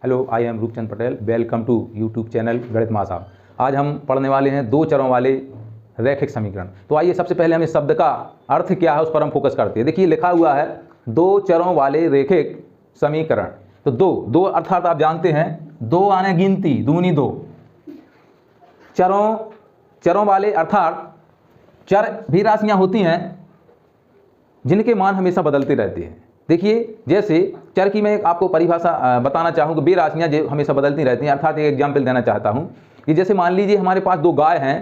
Hello, I am Rupchand Patel. Welcome to YouTube channel Ganit Mahasab. आज हम पढ़ने वाले हैं दो चरों वाले रैखिक समीकरण। तो आइए सबसे पहले हम इस शब्द का अर्थ क्या है उस पर हम फोकस करते हैं। देखिए लिखा हुआ है दो चरों वाले रैखिक समीकरण। तो दो अर्थात आप जानते हैं दो आने गिनती, दूनी दो। चरों वाले अर्थात चर भी राशियां होती हैं जिनके मान हमेशा बदलते रहते हैं। देखिए जैसे चर की मैं आपको परिभाषा बताना चाहूँ कि बे राशियाँ जो हमेशा बदलती रहती हैं, अर्थात एक एग्जाम्पल देना चाहता हूँ कि जैसे मान लीजिए हमारे पास दो गाय हैं,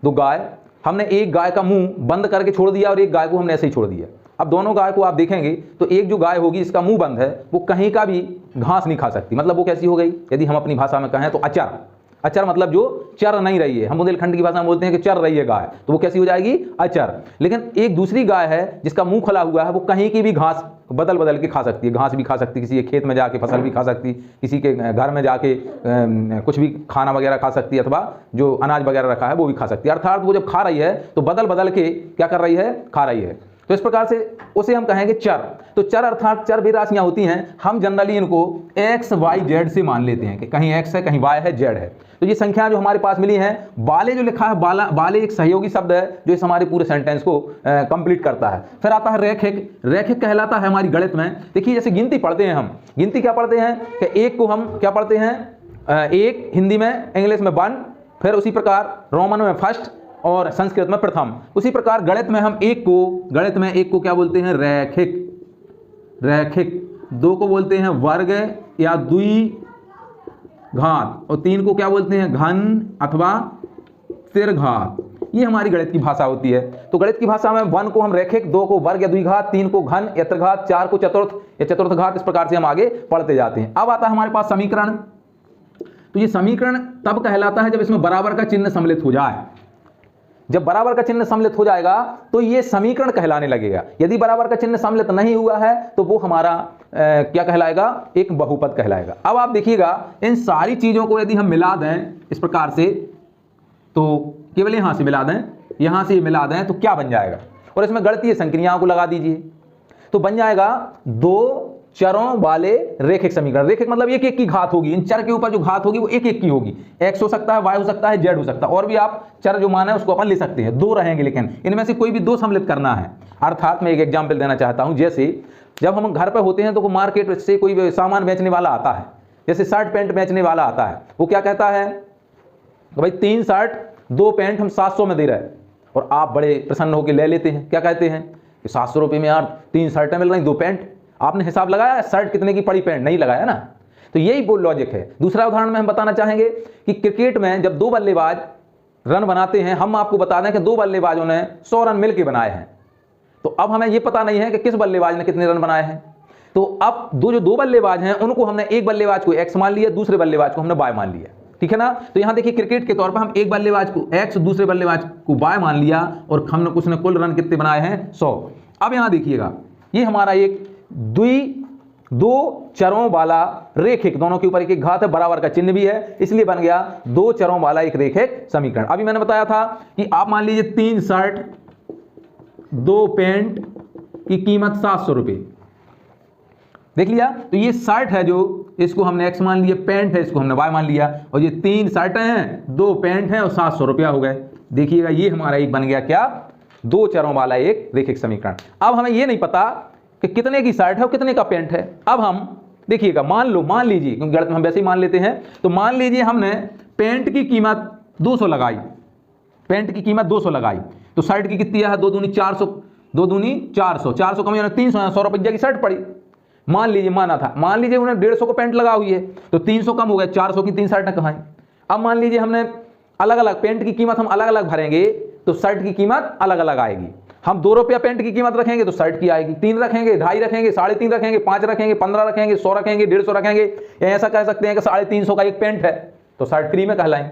दो गाय, हमने एक गाय का मुंह बंद करके छोड़ दिया और एक गाय को हमने ऐसे ही छोड़ दिया। अब दोनों गाय को आप देखेंगे तो एक जो गाय होगी इसका मुंह बंद है, वो कहीं का भी घास नहीं खा सकती। मतलब वो कैसी हो गई, यदि हम अपनी भाषा में कहें तो अचर। अचर मतलब जो चर नहीं रही है, हम बुंदेलखंड की भाषा में बोलते हैं कि चर रही है गाय, तो वो कैसी हो जाएगी, अचर। लेकिन एक दूसरी गाय है जिसका मुंह खुला हुआ है, वो कहीं की भी घास बदल बदल के खा सकती है। घास भी खा सकती है, किसी के खेत में जाके फसल भी खा सकती है, किसी के घर में जाके कुछ भी खाना वगैरह खा सकती है, अथवा जो अनाज वगैरह रखा है वो भी खा सकती है। अर्थात वो जब खा रही है तो बदल बदल के क्या कर रही है, खा रही है। तो इस प्रकार से उसे हम कहेंगे चर। तो चर अर्थात चर भी राशियां होती हैं, हम जनरली इनको एक्स वाई जेड से मान लेते हैं कि कहीं एक्स है, कहीं वाई है, जेड है। तो ये संख्या जो हमारे पास मिली है, बाले जो लिखा है, बाले एक सहयोगी शब्द है जो इस हमारे पूरे सेंटेंस को कंप्लीट करता है। फिर आता है रैखिक। रैखिक कहलाता है हमारी गणित में, देखिए जैसे गिनती पढ़ते हैं हम, गिनती क्या पढ़ते हैं कि एक को हम क्या पढ़ते हैं, एक हिंदी में, इंग्लिश में 1, फिर उसी प्रकार रोमन में फर्स्ट और संस्कृत में प्रथम। उसी प्रकार गणित में हम एक को क्या बोलते हैं, रैखिक। रैखिक दो को बोलते हैं वर्ग या द्विघात, और तीन को क्या बोलते हैं, घन अथवा त्रिघात। ये हमारी गणित की भाषा होती है। तो गणित की भाषा में 1 को हम रैखिक, 2 को वर्ग या द्विघात, 3 को घन या त्रिघात, 4 को चतुर्थ या चतुर्थ घात। इस प्रकार से हम आगे पढ़ते जाते हैं। अब आता है हमारे पास समीकरण। तो ये समीकरण तब कहलाता है जब इसमें बराबर का चिन्ह सम्मिलित हो जाए। जब बराबर का चिन्ह सम्मिलित हो जाएगा तो ये समीकरण कहलाने लगेगा। यदि बराबर का चिन्ह सम्मिलित नहीं हुआ है तो वो हमारा क्या कहलाएगा, एक बहुपद कहलाएगा। अब आप देखिएगा इन सारी चीजों को यदि हम मिला दें इस प्रकार से, तो केवल यहां से मिला दें, यहां से मिला दें तो क्या बन जाएगा, और इसमें गणितीय संक्रियाओं को लगा दीजिए तो बन जाएगा दो चरों वाले रैखिक समीकरण। रैखिक मतलब एक एक की घात होगी, इन चर के ऊपर जो घात होगी वो एक एक की होगी। एक्स हो सकता है, वाई हो सकता है, जेड हो सकता है, और भी आप चर जो मान है उसको अपन ले सकते हैं। दो रहेंगे लेकिन इनमें से कोई भी दो सम्मिलित करना है। अर्थात मैं एक एग्जाम्पल देना चाहता हूं, जैसे जब हम घर पर होते हैं तो मार्केट से कोई सामान बेचने वाला आता है, जैसे शर्ट पैंट बेचने वाला आता है, वो क्या कहता है कि भाई 3 शर्ट 2 पैंट हम 700 में दे रहे हैं, और आप बड़े प्रसन्न होकर ले लेते हैं। क्या कहते हैं कि 700 रुपये में यार 3 शर्टें मिल रही, 2 पैंट। आपने हिसाब लगाया शर्ट कितने की पड़ी, पैंट नहीं लगाया ना। तो यही वो लॉजिक है। दूसरा उदाहरण में हम बताना चाहेंगे कि क्रिकेट में जब दो बल्लेबाज रन बनाते हैं, हम आपको बता दें कि दो बल्लेबाजों ने 100 रन मिलकर बनाए हैं। तो अब हमें यह पता नहीं है कि किस बल्लेबाज ने कितने रन बनाए हैं। तो अब जो दो बल्लेबाज हैं उनको हमने एक बल्लेबाज को एक्स मान लिया, दूसरे बल्लेबाज को हमने वाई मान लिया, ठीक है ना। तो यहां देखिए क्रिकेट के तौर पर हम एक बल्लेबाज को एक्स, दूसरे बल्लेबाज को वाई मान लिया, और हमने उसने कुल रन कितने बनाए हैं, 100। अब यहां देखिएगा ये हमारा एक दो चरों वाला रैखिक, दोनों के ऊपर एक एक घात है, बराबर का चिन्ह भी है, इसलिए बन गया दो चरों वाला एक रैखिक समीकरण। अभी मैंने बताया था कि आप मान लीजिए 3 शर्ट 2 पैंट की कीमत 700 रुपये, देख लिया। तो ये शर्ट है जो, इसको हमने एक्स मान लिया, पैंट है इसको हमने वाई मान लिया, और ये 3 शर्टें हैं, 2 पैंट हैं और 700 रुपया हो गए। देखिएगा ये हमारा एक बन गया क्या, दो चरों वाला एक रैखिक समीकरण। अब हमें ये नहीं पता कि कितने की शर्ट है और कितने का पैंट है। अब हम देखिएगा, मान लीजिए, क्योंकि गणित में हम वैसे ही मान लेते हैं, तो मान लीजिए हमने पैंट की कीमत 200 लगाई, पैंट की कीमत 200 लगाई, तो शर्ट की कितनी है, 2 दूनी 400, 2 दूनी 400, 400 कम 300, 100 रुपये की शर्ट पड़ी। मान लीजिए माना था, मान लीजिए उन्हें 150 को पैंट लगा हुई है, तो 300 कम हो गया, 400 की 3 शर्टें कहाँ। अब मान लीजिए हमने अलग अलग पैंट की कीमत हम अलग अलग भरेंगे तो शर्ट की कीमत अलग अलग आएगी। हम 2 रुपया पैंट की कीमत रखेंगे तो शर्ट की आएगी, 3 रखेंगे, 2.5 रखेंगे, 3.5 रखेंगे, 5 रखेंगे, 15 रखेंगे, 100 रखेंगे, 150 रखेंगे, या ऐसा कह सकते हैं कि 350 का एक पैंट है तो शर्ट फ्री में कहलाएं।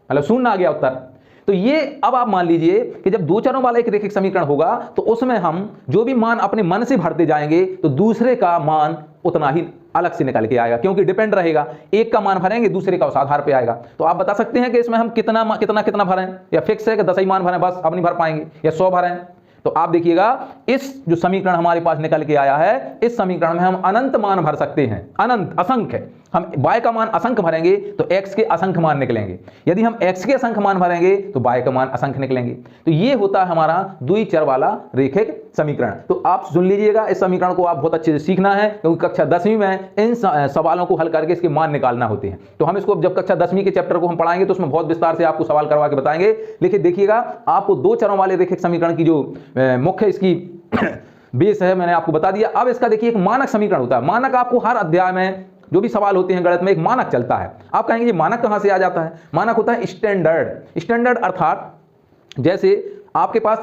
मतलब शून्य आ गया उत्तर। तो ये अब आप मान लीजिए कि जब दो चरों वाला एक रैखिक समीकरण होगा तो उसमें हम जो भी मान अपने मन से भरते जाएंगे तो दूसरे का मान उतना ही अलग से निकल के आएगा, क्योंकि डिपेंड रहेगा, एक का मान भरेंगे दूसरे का उस आधार पे आएगा। तो आप बता सकते हैं कि इसमें हम कितना कितना भरें, या फिक्स है कि 10 ही मान भरें बस, अब नहीं भर पाएंगे, या 100 भरें। तो आप देखिएगा इस जो समीकरण हमारे पास निकल के आया है, इस समीकरण में हम अनंत मान भर सकते हैं, अनंत, असंख्य। हम y का मान असंख्य भरेंगे तो x के असंख्य मान निकलेंगे, यदि हम x के असंख्य मान भरेंगे तो y का मान असंख्य निकलेंगे। तो ये होता है हमारा द्वि चर वाला रैखिक समीकरण। तो आप सुन लीजिएगा, इस समीकरण को आप बहुत अच्छे से सीखना है, क्योंकि कक्षा 10वीं में इन सवालों को हल करके इसके मान निकालना होते हैं। तो हम इसको जब कक्षा 10वीं के चैप्टर को हम पढ़ाएंगे तो उसमें बहुत विस्तार से आपको सवाल करवा के बताएंगे। लेकिन देखिएगा, आपको दो चरों वाले रैखिक समीकरण की जो मुख्य इसकी बेस है मैंने आपको बता दिया। अब इसका देखिए एक मानक समीकरण होता है। मानक आपको हर अध्याय में जो भी सवाल होते हैं गणित में एक मानक चलता है। आप कहेंगे ये मानक कहां से आ जाता है? मानक होता है स्टैंडर्ड। स्टैंडर्ड अर्थात जैसे आपके पास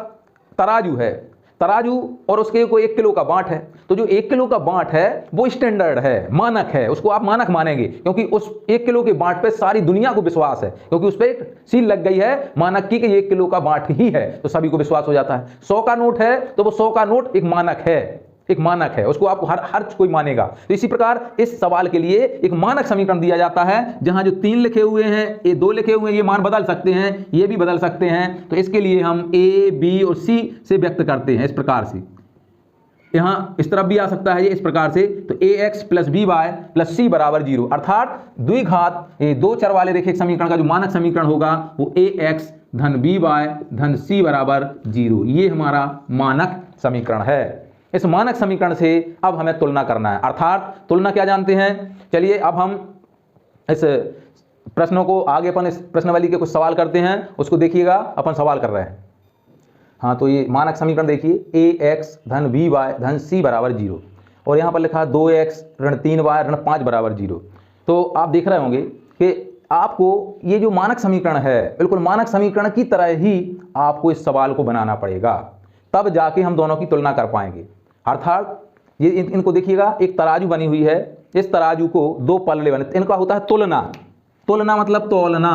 तराजू है, तराजू और उसके कोई 1 किलो का बांट है, तो जो 1 किलो का बांट है वो स्टैंडर्ड है, मानक है, उसको आप मानक मानेंगे, क्योंकि उस 1 किलो के बांट पे सारी दुनिया को विश्वास है, क्योंकि उस पर एक सील लग गई है मानक की कि 1 किलो का बांट ही है, तो सभी को विश्वास हो जाता है। 100 का नोट है तो वो 100 का नोट एक मानक है, एक मानक है, उसको आपको हर कोई मानेगा। तो इसी प्रकार इस सवाल के लिए एक मानक समीकरण दिया जाता है, जहां जो 3 लिखे हुए हैं, ये 2 लिखे हुए हैं, ये मान बदल सकते हैं, ये भी बदल सकते हैं। तो इसके लिए हम A, B और C से व्यक्त करते हैं इस प्रकार से। यहां इस तरफ भी आ सकता है ये इस प्रकार से, तो ax plus b y plus c बराबर 0, अर्थात द्विघात दो चर वाले रैखिक समीकरण का जो मानक समीकरण होगा वो ax धन बी वाई धन सी बराबर 0, ये हमारा मानक समीकरण है। इस मानक समीकरण से अब हमें तुलना करना है, अर्थात तुलना क्या जानते हैं? चलिए अब हम इस प्रश्नों को आगे अपन इस प्रश्नावली के कुछ सवाल करते हैं, उसको देखिएगा, अपन सवाल कर रहे हैं। हाँ, तो ये मानक समीकरण देखिए, ax धन बी वाई धन सी बराबर 0, और यहाँ पर लिखा 2x ऋण 3y ऋण 5 बराबर 0। तो आप देख रहे होंगे कि आपको ये जो मानक समीकरण है बिल्कुल मानक समीकरण की तरह ही आपको इस सवाल को बनाना पड़ेगा, तब जाके हम दोनों की तुलना कर पाएंगे। अर्थात ये इनको देखिएगा, एक तराजू बनी हुई है, इस तराजू को 2 पल्ले बने, इनका होता है तुलना। तुलना मतलब तौलना,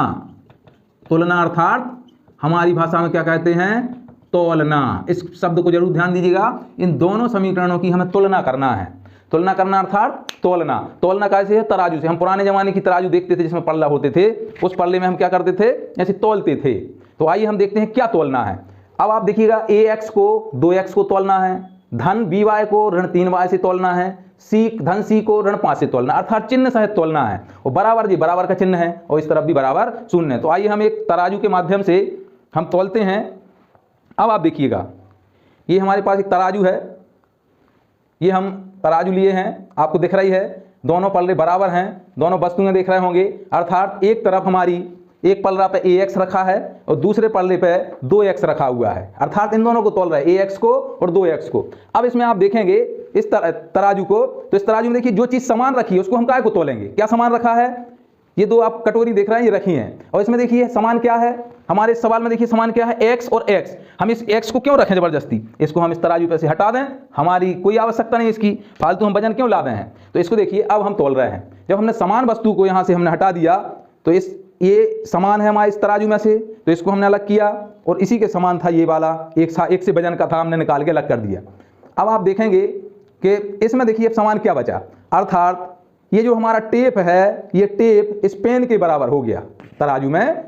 तुलना अर्थात हमारी भाषा में क्या कहते हैं? तौलना। इस शब्द को जरूर ध्यान दीजिएगा, इन दोनों समीकरणों की हमें तुलना करना है। तुलना करना अर्थात तौलना। तौलना कैसे है? तराजू से। हम पुराने जमाने की तराजू देखते थे जिसमें पल्ला होते थे, उस पल्ले में हम क्या करते थे? ऐसे तौलते थे। तो आइए हम देखते हैं क्या तौलना है। अब आप देखिएगा, ax को 2x को तौलना है, धन by को ऋण 3y से तौलना है, धन c को ऋण 5 से तौलना, अर्थात चिन्ह सहित तौलना है, और बराबर जी बराबर का चिन्ह है, और इस तरफ भी बराबर शून्य है। तो आइए हम एक तराजू के माध्यम से हम तौलते हैं। अब आप देखिएगा, ये हमारे पास एक तराजू है, ये हम तराजू लिए हैं, आपको दिख रही है, दोनों पल्ले बराबर हैं, दोनों वस्तुएं देख रहे होंगे, अर्थात एक तरफ हमारी एक पल्ला पे ax रखा है और दूसरे पल्ले पे 2x रखा हुआ है, अर्थात इन दोनों को तौल रहा है, ax को और 2x को। अब इसमें आप देखेंगे इस तराजू को, तो इस तराजू में देखिए जो चीज़ समान रखी है उसको हम काय को तोलेंगे? क्या समान रखा है? ये दो आप कटोरी देख रहे हैं, ये रखी हैं, और इसमें देखिए समान क्या है? हमारे इस सवाल में देखिए समान क्या है? x और x। हम इस x को क्यों रखें जबरदस्ती? इसको हम इस तराजू पे से हटा दें, हमारी कोई आवश्यकता नहीं इसकी, फालतू हम वजन क्यों ला रहे हैं? तो इसको देखिए, अब हम तोल रहे हैं। जब हमने समान वस्तु को यहाँ से हमने हटा दिया, तो ये समान है हमारे इस तराजू में से, तो इसको हमने अलग किया, और इसी के समान था ये वाला, एक से वजन का था, हमने निकाल के अलग कर दिया। अब आप देखेंगे कि इसमें देखिए समान क्या बचा, अर्थात ये जो हमारा टेप है, ये टेप इस पेन के बराबर हो गया। तराजू में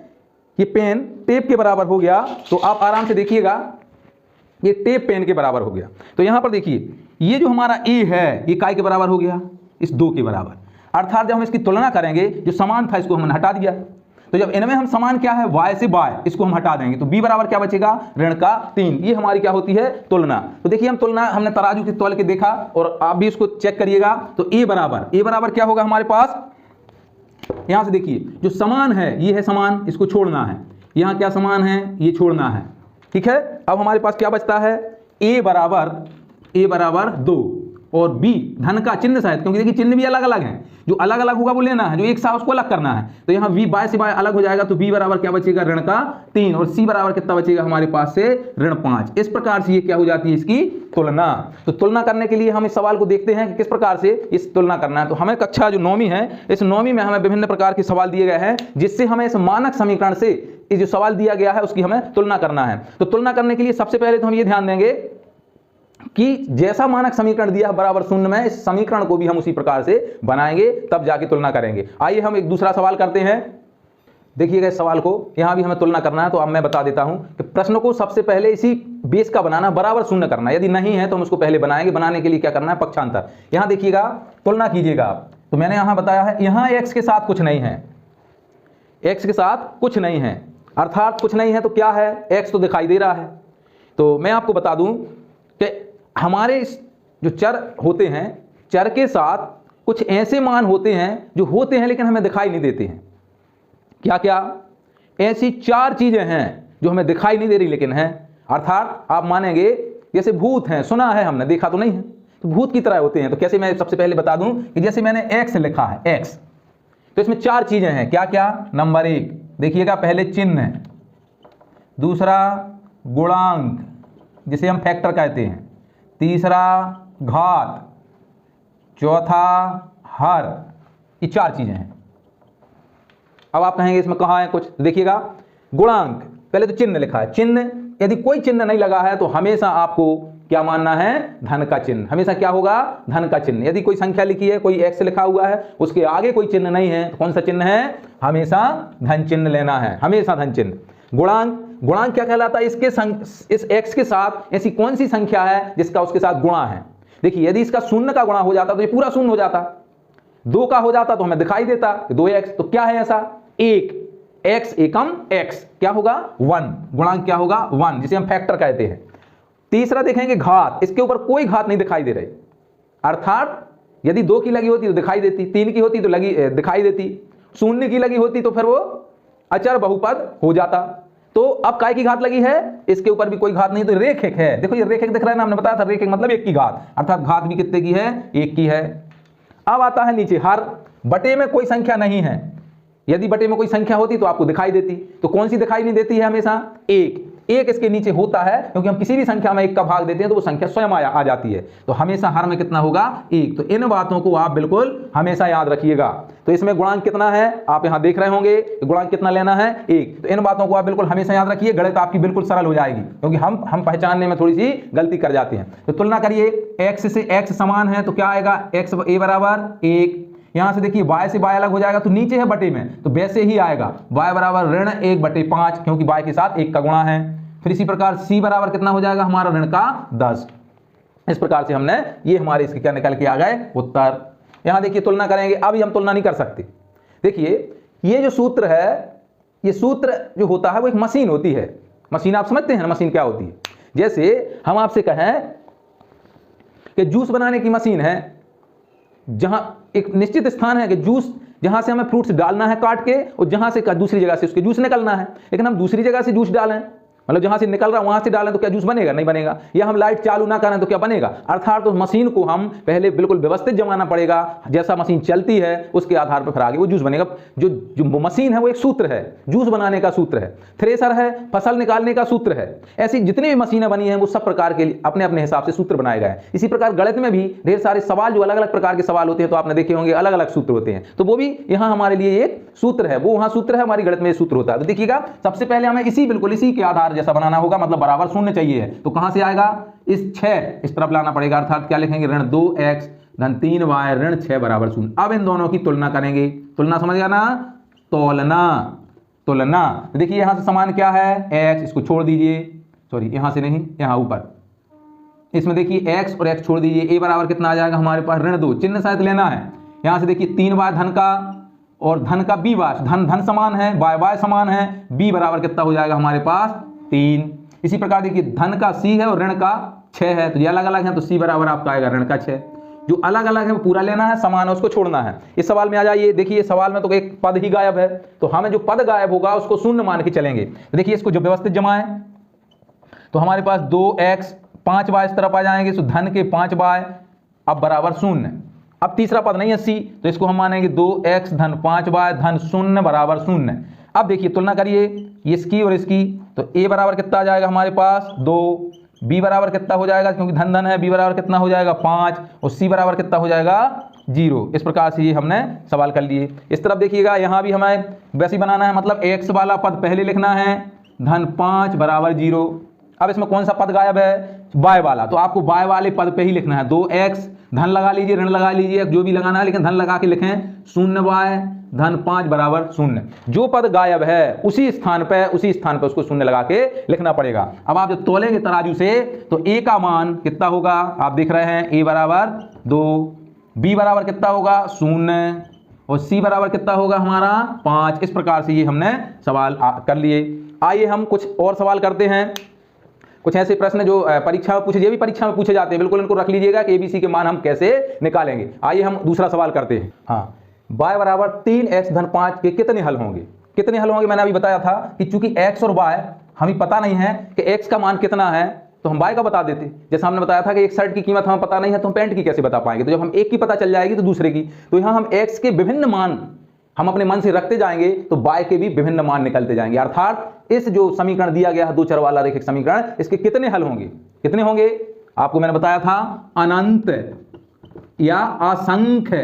ये पेन टेप के बराबर हो गया, तो आप आराम से देखिएगा, ये टेप पेन के बराबर हो गया। तो यहाँ पर देखिए, ये जो हमारा ए है ये काय के बराबर हो गया? इस 2 के बराबर। अर्थात जब हम इसकी तुलना करेंगे, जो समान था इसको हमने हटा दिया, तो जब इनमें हम समान क्या है? y से y, इसको हम हटा देंगे, तो b बराबर क्या बचेगा? ऋण का 3। ये हमारी क्या होती है? तुलना। तो देखिए हम तुलना, हमने तराजू की तौल के देखा, और आप भी इसको चेक करिएगा। तो a बराबर क्या होगा हमारे पास? यहाँ से देखिए, जो समान है ये है समान, इसको छोड़ना है। यहाँ क्या समान है? ये छोड़ना है, ठीक है। अब हमारे पास क्या बचता है? a बराबर 2, और b धन का चिन्ह सहित, क्योंकि देखिए चिन्ह भी अलग अलग हैं, जो अलग अलग होगा वो लेना है, जो एक साथ उसको अलग करना है। तो यहाँ v बाय से बाय अलग हो जाएगा, तो b बराबर क्या बचेगा? ऋण का 3, और c बराबर कितना बचेगा हमारे पास से? ऋण 5। इस प्रकार से ये क्या हो जाती है? इसकी तुलना। तो तुलना करने के लिए हम इस सवाल को देखते हैं कि किस प्रकार से इस तुलना करना है। तो हमें कक्षा जो 9वीं है, इस 9वीं में हमें विभिन्न प्रकार के सवाल दिए गए हैं, जिससे हमें इस मानक समीकरण से इस जो सवाल दिया गया है उसकी हमें तुलना करना है। तो तुलना करने के लिए सबसे पहले तो हम ये ध्यान देंगे कि जैसा मानक समीकरण दिया है बराबर शून्य में, इस समीकरण को भी हम उसी प्रकार से बनाएंगे, तब जाके तुलना करेंगे। आइए हम एक दूसरा सवाल करते हैं। देखिएगा इस सवाल को, यहां भी हमें तुलना करना है। तो अब मैं बता देता हूं कि प्रश्न को सबसे पहले इसी बेस का बनाना, बराबर शून्य करना। यदि नहीं है तो हम उसको पहले बनाएंगे। बनाने के लिए क्या करना है? पक्षांतर। यहां देखिएगा, तुलना कीजिएगा आप। तो मैंने यहां बताया है यहां x के साथ कुछ नहीं है, x के साथ कुछ नहीं है, अर्थात कुछ नहीं है तो क्या है, x तो दिखाई दे रहा है। तो मैं आपको बता दूं कि हमारे जो चर होते हैं, चर के साथ कुछ ऐसे मान होते हैं जो होते हैं लेकिन हमें दिखाई नहीं देते हैं। क्या क्या? ऐसी 4 चीजें हैं जो हमें दिखाई नहीं दे रही लेकिन हैं। अर्थात आप मानेंगे जैसे भूत हैं, सुना है हमने, देखा तो नहीं है, तो भूत की तरह होते हैं। तो कैसे? मैं सबसे पहले बता दूं कि जैसे मैंने x लिखा है, x, तो इसमें 4 चीजें हैं। क्या क्या? नंबर 1 देखिएगा, पहले चिन्ह, दूसरा गुणांक जिसे हम फैक्टर कहते हैं, तीसरा घात, चौथा हर। ये 4 चीजें हैं। अब आप कहेंगे इसमें कहाँ है कुछ? देखिएगा, गुणांक पहले तो चिन्ह लिखा है, चिन्ह यदि कोई चिन्ह नहीं लगा है तो हमेशा आपको क्या मानना है? धन का चिन्ह। हमेशा क्या होगा? धन का चिन्ह। यदि कोई संख्या लिखी है, कोई x लिखा हुआ है, उसके आगे कोई चिन्ह नहीं है तो कौन सा चिन्ह है? हमेशा धन चिन्ह लेना है, हमेशा धन चिन्ह। गुणांक, गुणांक क्या कहलाता है? इस x के साथ ऐसी कौन सी संख्या है जिसका उसके साथ गुणा है? देखिए, यदि इसका 0 का गुणा हो जाता तो ये पूरा 0 हो जाता, 2 का हो जाता तो हमें दिखाई देता 2x। तो क्या है ऐसा? 1, x एकम x क्या होगा? 1। गुणांक क्या होगा? 1, जिसे हम फैक्टर कहते हैं। तीसरा देखेंगे घात, इसके ऊपर कोई घात नहीं दिखाई दे रही, अर्थात यदि 2 की लगी होती तो दिखाई देती, 3 की होती तो दिखाई देती, 0 की लगी होती तो फिर वो अचर बहुपद हो जाता। तो अब काय की घात लगी है? इसके ऊपर भी कोई घात नहीं, तो रेखिक है। देखो ये रेखिक दिख रहा है ना, हमने बताया था रेखिक मतलब 1 की घात, अर्थात घात भी कितने की है? 1 की है। अब आता है नीचे हर, बटे में कोई संख्या नहीं है। यदि बटे में कोई संख्या होती तो आपको दिखाई देती, तो कौन सी दिखाई नहीं देती है? हमेशा 1। 1 इसके नीचे होता है क्योंकि हम किसी भी संख्या में 1 का भाग देते हैं तो वो संख्या स्वयं आ जाती है। तो हमेशा हर में कितना होगा? 1। तो इन बातों को आप बिल्कुल हमेशा याद रखिएगा। तो इसमें गुणांक कितना है आप यहां देख रहे होंगे, गुणांक कितना लेना है? 1। तो इन बातों को आप बिल्कुल हमेशा याद रखिए, गणित आपकी बिल्कुल सरल हो जाएगी, क्योंकि हम पहचानने में थोड़ी सी गलती कर जाते हैं। तो तुलना करिए, x से x समान है तो क्या आएगा? x a बराबर 1। यहां से देखिए y से y अलग हो जाएगा तो नीचे है बटे में, तो वैसे ही आएगा y बराबर ऋण 1/5, क्योंकि y के साथ 1 का गुणा है। फिर इसी प्रकार c बराबर कितना हो जाएगा हमारा? ऋण का 10। इस प्रकार से हमने ये हमारे इसके क्या निकल के आ गए? उत्तर। यहां देखिए तुलना करेंगे, अभी हम तुलना नहीं कर सकते। देखिए ये जो सूत्र है, ये सूत्र जो होता है वो एक मशीन होती है। मशीन आप समझते हैं मशीन क्या होती है? जैसे हम आपसे कहें कि जूस बनाने की मशीन है, जहां एक निश्चित स्थान है कि जूस जहां से हमें फ्रूट्स डालना है काट के, और जहां से दूसरी जगह से उसके जूस निकलना है, लेकिन हम दूसरी जगह से जूस डालें, मतलब जहां से निकल रहा है वहां से डालें तो क्या जूस बनेगा? नहीं बनेगा। या हम लाइट चालू ना करें तो क्या बनेगा? अर्थात तो मशीन को हम पहले बिल्कुल व्यवस्थित जमाना पड़ेगा, जैसा मशीन चलती है उसके आधार पर फिर आगे वो जूस बनेगा। जो मशीन है वो एक सूत्र है, जूस बनाने का सूत्र है। थ्रेसर है, फसल निकालने का सूत्र है। ऐसी जितनी भी मशीनें बनी हैं वो सब प्रकार के अपने अपने हिसाब से सूत्र बनाए गए हैं। इसी प्रकार गणित में भी ढेर सारे सवाल, जो अलग अलग प्रकार के सवाल होते हैं, तो आपने देखे होंगे अलग अलग सूत्र होते हैं, तो वो भी यहाँ हमारे लिए एक सूत्र है, वो वहाँ सूत्र है, हमारी गणित में सूत्र होता है। तो देखिएगा, सबसे पहले हमें बिल्कुल इसी के आधार जैसा बनाना होगा, मतलब बराबर 0 चाहिए है, तो कहां से आएगा? इस 6 इस तरफ लाना पड़ेगा, अर्थात क्या लिखेंगे? ऋण 2x धन 3y ऋण 6 बराबर 0। अब इन दोनों की तुलना करेंगे। तुलना समझ गया ना? तोलना, तुलना। देखिए यहां से समान क्या है? x, इसको छोड़ दीजिए, सॉरी यहां से नहीं, यहां ऊपर इसमें देखिए x और x छोड़ दीजिए, a बराबर कितना आ जाएगा हमारे पास? ऋण 2। चिन्ह शायद लेना है। यहां से देखिए 3y धन का और धन का b y, धन धन समान है, y y समान है, b बराबर कितना हो जाएगा हमारे पास? 3। इसी प्रकार देखिए धन का c है और ऋण का 6 है, तो ये अलग अलग है, तो c बराबर आपका आएगा ऋण का 6। जो अलग अलग है वो पूरा लेना है, समान है उसको छोड़ना है। इस सवाल में आ जाइए, देखिए सवाल में तो एक पद ही गायब है, तो हमें जो पद गायब होगा उसको 0 मान के चलेंगे। तो देखिए इसको जब व्यवस्थित जमाएं तो हमारे पास 2x 5y इस तरफ आ जाएंगे, तो धन के 5y अब बराबर 0। अब तीसरा पद नहीं है c, तो इसको हम मानेंगे 2x धन 5y धन 0 बराबर 0। अब देखिए तुलना करिए इसकी और इसकी, तो a बराबर कितना आ जाएगा हमारे पास? 2। b बराबर कितना हो जाएगा? क्योंकि धन धन है, b बराबर कितना हो जाएगा? 5। और c बराबर कितना हो जाएगा? 0। इस प्रकार से ये हमने सवाल कर लिए। इस तरफ देखिएगा, यहाँ भी हमें वैसे ही बनाना है, मतलब x वाला पद पहले लिखना है, धन 5 बराबर 0। अब इसमें कौन सा पद गायब है? y वाला, तो आपको y वाले पद पे ही लिखना है। 2x धन लगा लीजिए, ऋण लगा लीजिए, जो भी लगाना है, लेकिन धन लगा के लिखें। 0y धन 5 बराबर 0। जो पद गायब है उसी स्थान पे उसको 0 लगा के लिखना पड़ेगा। अब आप जब तोलेंगे तराजू से तो a का मान कितना होगा? आप देख रहे हैं a बराबर 2, बी बराबर कितना होगा 0 और सी बराबर कितना होगा हमारा 5। इस प्रकार से ये हमने सवाल कर लिए। आइए हम कुछ और सवाल करते हैं। कुछ ऐसे प्रश्न जो परीक्षा में पूछे, ये भी परीक्षा में पूछे जाते हैं, बिल्कुल इनको रख लीजिएगा कि एबीसी के मान हम कैसे निकालेंगे। आइए हम दूसरा सवाल करते हैं। हाँ, y बराबर 3x धन 5 के कितने हल होंगे? कितने हल होंगे मैंने अभी बताया था कि चूंकि x और y हमें पता नहीं है कि x का मान कितना है तो हम y का बता देते। जैसे हमने बताया था कि एक शर्ट की कीमत हमें पता नहीं है तो हम पैंट की कैसे बता पाएंगे। तो जब हम एक की पता चल जाएगी तो दूसरे की, तो यहाँ हम x के विभिन्न मान हम अपने मन से रखते जाएंगे तो y के भी विभिन्न मान निकलते जाएंगे। अर्थात इस जो समीकरण दिया गया है दो चर वाला रैखिक समीकरण, इसके कितने हल होंगे? कितने होंगे? आपको मैंने बताया था अनंत या असंख्य।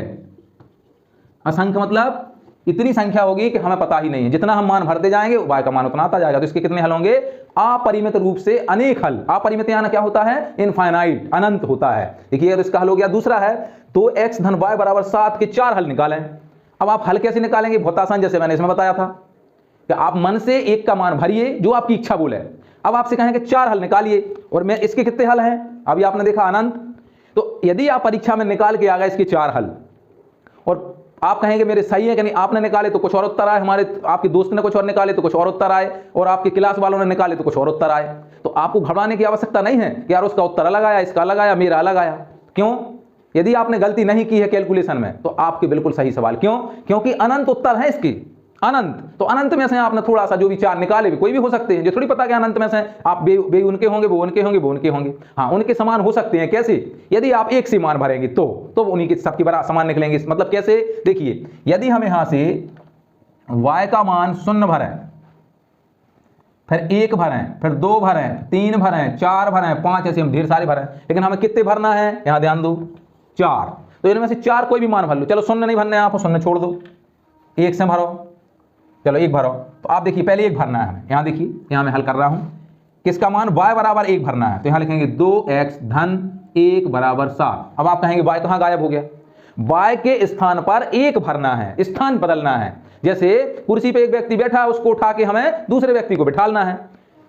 असंख्य मतलब इतनी संख्या होगी कि हमें पता ही नहीं है, जितना हम मान भरते जाएंगे y का मान उतना आता जाएगा। तो इसके कितने हल होंगे? अपरिमित रूप से अनेक हल। अपरिमित यानी क्या होता है? इनफाइनाइट, अनंत होता है। देखिए तो इसका हल हो गया। दूसरा है 2x धन y बराबर 7 के 4 हल निकालें। अब आप हल कैसे निकालेंगे? बहुत आसान, जैसे मैंने इसमें बताया था कि आप मन से एक का मान भरिए जो आपकी इच्छा बोले। अब आपसे कहेंगे 4 हल निकालिए और मैं इसके कितने हल हैं? अभी आपने देखा अनंत। तो यदि आप परीक्षा में निकाल के आ गए इसके 4 हल और आप कहेंगे मेरे सही है कि नहीं, आपने निकाले तो कुछ और उत्तर आए, हमारे आपके दोस्त ने कुछ और निकाले तो कुछ और उत्तर आए, और आपके क्लास वालों ने निकाले तो कुछ और उत्तर आए, तो आपको घबराने की आवश्यकता नहीं है कि यार उसका उत्तर अलग आया, इसका अलग आया, मेरा अलग आया। क्यों? यदि आपने गलती नहीं की है कैलकुलेशन में तो आपके बिल्कुल सही सवाल। क्यों? क्योंकि अनंत उत्तर है इसकी, अनंत। तो अनंत में से आपने थोड़ा सा जो भी 4 निकाले भी कोई भी हो सकते हैं, जो थोड़ी पता कि अनंत में से आप बे उनके होंगे, वो उनके होंगे, वो उनके होंगे। हाँ, उनके समान हो सकते हैं। कैसे? यदि आप एक से मान भरेंगे तो उन्हीं के सबके बराबर समान निकलेंगे। मतलब कैसे? देखिए, यदि हम यहां से y का मान 0 भरें, फिर 1 भरें, फिर 2 भरें, 3 भरें, 4 भरें, 5, ऐसे हम ढेर सारे भरें, लेकिन हमें कितने भरना है? यहां ध्यान दो, 4। तो इनमें से 4 कोई भी मान भर लो। चलो 0 नहीं भरना है, आप 0 छोड़ दो, 1 से भरो। चलो 1 भरो। तो आप देखिए पहले 1 भरना है हमें। यहां देखिए, यहां मैं हल कर रहा हूं, किसका मान? y बराबर 1 भरना है। तो यहां लिखेंगे 2x धन 1 बराबर 7। अब आप कहेंगे y कहां गायब हो गया? y के स्थान पर 1 भरना है, स्थान बदलना है। जैसे कुर्सी पे एक व्यक्ति बैठा है, उसको उठा के हमें दूसरे व्यक्ति को बिठालना है,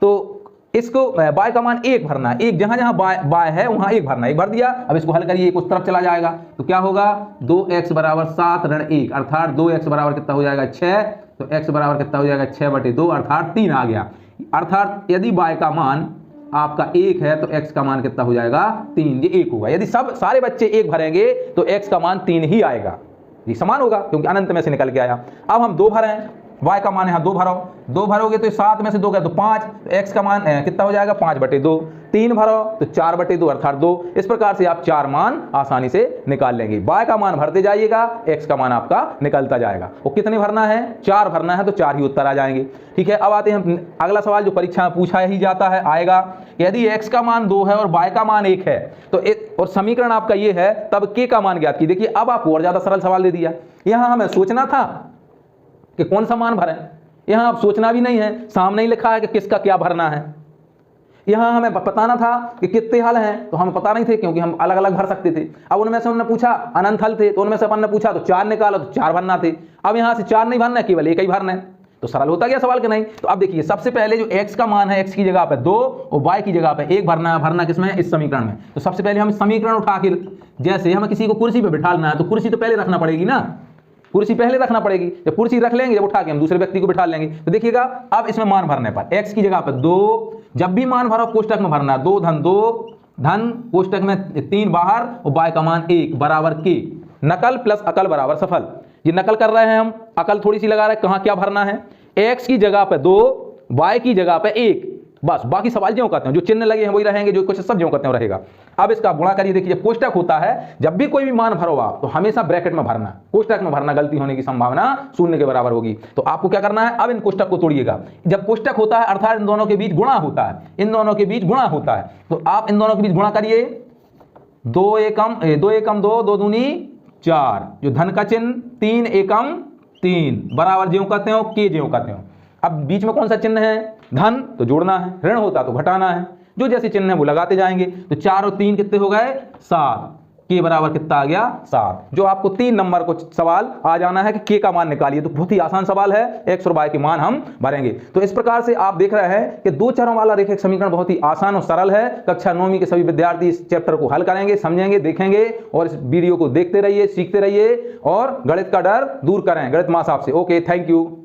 तो इसको y का मान 1 भरना है। एक जहां जहां y है वहां 1 भरना है। 1 भर दिया, अब इसको हल करिए, 1 उस तरफ चला जाएगा तो क्या होगा? 2x बराबर 7 ऋण 1, अर्थात 2x बराबर कितना हो जाएगा? 6। तो x बराबर कितना हो जाएगा? 6/2, अर्थात 3 आ गया। अर्थात यदि y का मान आपका 1 है तो x का मान कितना हो जाएगा? 3। ये 1 होगा। यदि सारे बच्चे 1 भरेंगे तो x का मान 3 ही आएगा, ये समान होगा क्योंकि अनंत में से निकल के आया। अब हम 2 भरें, y का मान यहाँ 2 भरो, 2 भरोगे तो 7 में से 2 गया तो 5, तो x का मान कितना हो जाएगा? 5/2। 3 भरो तो 4/2 अर्थात 2। इस प्रकार से आप 4 मान आसानी से निकाल लेंगे। y का मान भरते जाइएगा, x का मान आपका निकलता जाएगा। और कितने भरना है? 4 भरना है तो 4 ही उत्तर आ जाएंगे। ठीक है, अब आते हैं अगला सवाल जो परीक्षा में पूछा ही जाता है, आएगा। यदि x का मान 2 है और y का मान 1 है तो और समीकरण आपका ये है, तब k का मान ज्ञात कीजिए। देखिए अब आपको और ज्यादा सरल सवाल दे दिया। यहाँ हमें सोचना था कि कौन सा मान भरें, यहां आप सोचना भी नहीं है, सामने ही लिखा है कि किसका क्या भरना है। यहां हमें बताना था कि कितने हल हैं, तो हमें पता नहीं थे क्योंकि हम अलग अलग भर सकते थे। अब उनमें से उन्होंने पूछा अनंत हल थे, तो उनमें से अपन ने पूछा तो 4 निकाला तो 4 भरना थे। अब यहां से 4 नहीं भरना है, केवल 1 ही भरना है, तो सरल होता गया सवाल के नहीं। तो अब देखिए सबसे पहले जो x का मान है, x की जगह पे 2 और y की जगह पे 1 भरना है। भरना किसमें? इस समीकरण में। तो सबसे पहले हम समीकरण उठा के, जैसे हमें किसी को कुर्सी पे बिठाना है तो कुर्सी तो पहले रखना पड़ेगी ना, कुर्सी पहले रखना पड़ेगी। जब कुर्सी रख लेंगे, जब उठा के हम दूसरे व्यक्ति को बिठा लेंगे। तो देखिएगा अब इसमें मान भरने पर x की जगह पर 2, जब भी मान भरो कोष्टक में भरना है, 2 धन 2 धन कोष्टक में 3 बाहर और y का मान 1 बराबर k। नकल प्लस अकल बराबर सफल। ये नकल कर रहे हैं हम, अकल थोड़ी सी लगा रहे हैं, कहाँ क्या भरना है। x की जगह पे 2, y की जगह पे 1, बस। बाकी सवाल ज्यों करते हैं, जो चिन्ह लगे हैं वही रहेंगे, जो कुछ सब ज्यों करते हैं रहेगा। अब इसका गुणा करिए। देखिए जब कोष्टक होता है, जब भी कोई भी मान भरो आप तो हमेशा ब्रैकेट में भरना, कोष्टक में भरना, गलती होने की संभावना 0 के बराबर होगी। तो आपको क्या करना है, अब इन कोष्टक को तोड़िएगा। जब कोष्टक होता है अर्थात इन दोनों के बीच गुणा होता है, इन दोनों के बीच गुणा होता है, तो आप इन दोनों के बीच गुणा करिए। 2 एकम 2, 2 दूनी 4, जो धन का चिन्ह, 3 एकम 3 बराबर ज्यों करते हो के ज्यों करते हो। अब बीच में कौन सा चिन्ह है? धन, तो जोड़ना है, ऋण होता तो घटाना है। जो जैसे चिन्ह है वो लगाते जाएंगे। तो 4 और 3 कितने हो गए? 7, के बराबर कितना आ गया 7। जो आपको 3 नंबर को सवाल आ जाना है कि के का मान निकालिए, तो बहुत ही आसान सवाल है, x और y के मान हम भरेंगे। तो इस प्रकार से आप देख रहे हैं कि 2 चरों वाला रेखिक समीकरण बहुत ही आसान और सरल है। कक्षा 9वीं के सभी विद्यार्थी इस चैप्टर को हल करेंगे, समझेंगे, देखेंगे और इस वीडियो को देखते रहिए, सीखते रहिए और गणित का डर दूर करें गणित मां साहब से। Okay, thank you.